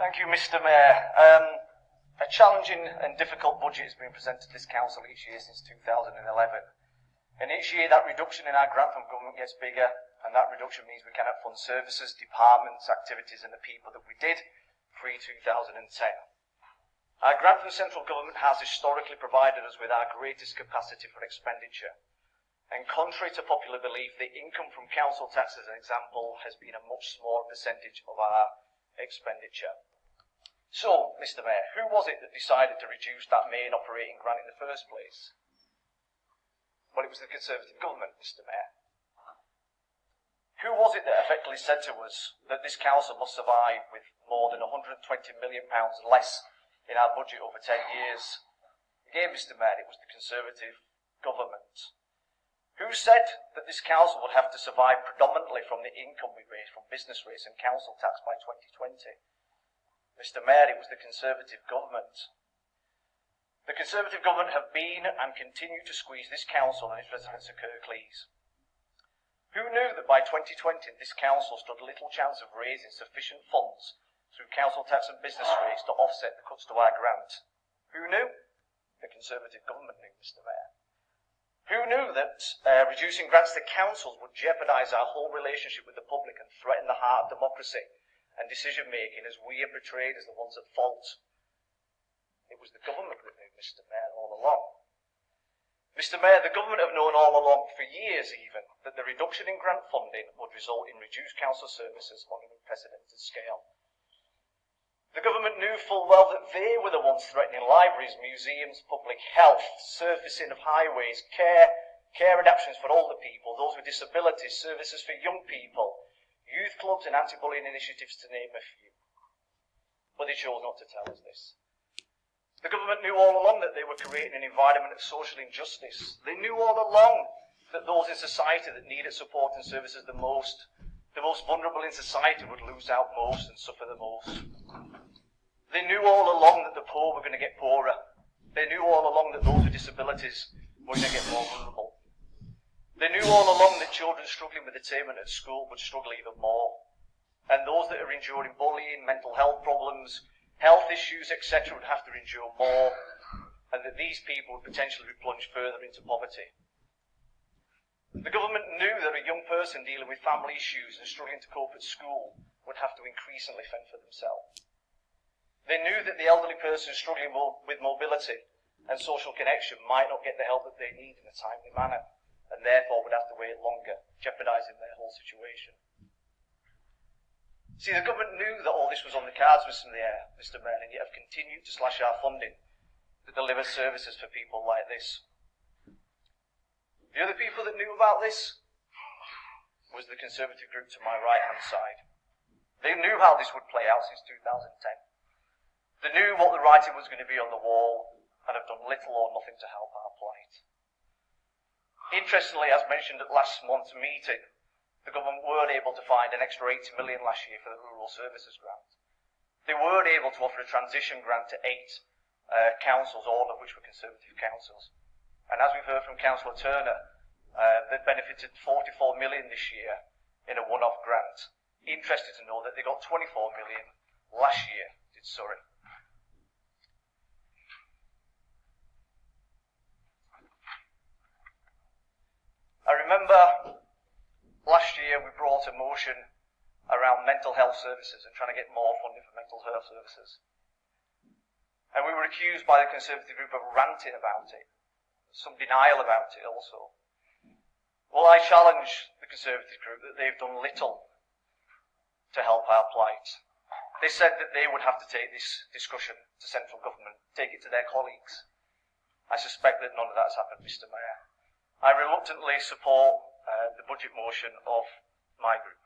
Thank you, Mr. Mayor. A challenging and difficult budget has been presented to this council each year since 2011. And each year that reduction in our grant from government gets bigger, and that reduction means we cannot fund services, departments, activities and the people that we did pre-2010. Our grant from central government has historically provided us with our greatest capacity for expenditure. And contrary to popular belief, the income from council tax, as an example, has been a much smaller percentage of our expenditure. So, Mr. Mayor, who was it that decided to reduce that main operating grant in the first place? Well, it was the Conservative government, Mr. Mayor. Who was it that effectively said to us that this council must survive with more than £120 million less in our budget over 10 years? Again, Mr. Mayor, it was the Conservative government. Who said that this council would have to survive predominantly from the income we raise from business rates and council tax by 2020? Mr. Mayor, it was the Conservative government. The Conservative government have been and continue to squeeze this council and its residents of Kirklees. Who knew that by 2020 this council stood little chance of raising sufficient funds through council tax and business rates to offset the cuts to our grant? Who knew? The Conservative government knew, Mr. Mayor. Who knew that reducing grants to councils would jeopardise our whole relationship with the public and threaten the heart of democracy and decision-making as we are portrayed as the ones at fault? It was the government that knew, Mr. Mayor, all along. Mr. Mayor, the government have known all along, for years even, that the reduction in grant funding would result in reduced council services on an unprecedented scale. The government knew full well that they were the ones threatening libraries, museums, public health, surfacing of highways, care adaptations for older people, those with disabilities, services for young people, youth clubs and anti-bullying initiatives, to name a few. But they chose not to tell us this. The government knew all along that they were creating an environment of social injustice. They knew all along that those in society that needed support and services the most vulnerable in society would lose out most and suffer the most. They knew all along that the poor were going to get poorer. They knew all along that those with disabilities were going to get more vulnerable. They knew all along that children struggling with attainment at school would struggle even more. And those that are enduring bullying, mental health problems, health issues, etc. would have to endure more, and that these people would potentially be plunged further into poverty. The government knew that a young person dealing with family issues and struggling to cope at school would have to increasingly fend for themselves. They knew that the elderly person struggling with mobility and social connection might not get the help that they need in a timely manner, and therefore would have to wait longer, jeopardising their whole situation. See, the government knew that all this was on the cards, Mr. Mayor, and yet have continued to slash our funding to deliver services for people like this. The other people that knew about this was the Conservative group to my right-hand side. They knew how this would play out since 2010. They knew what the writing was going to be on the wall and have done little or nothing to help our plight. Interestingly, as mentioned at last month's meeting, the government were able to find an extra £80 million last year for the Rural Services Grant. They were able to offer a transition grant to 8 councils, all of which were Conservative councils. And as we've heard from Councillor Turner, they've benefited £44 million this year in a one-off grant. Interested to know that they got £24 million last year, did Surrey. I remember last year we brought a motion around mental health services and trying to get more funding for mental health services. And we were accused by the Conservative group of ranting about it, some denial about it also. Well, I challenge the Conservative group that they've done little to help our plight. They said that they would have to take this discussion to central government, take it to their colleagues. I suspect that none of that's happened, Mr. Mayor. I reluctantly support the budget motion of my group.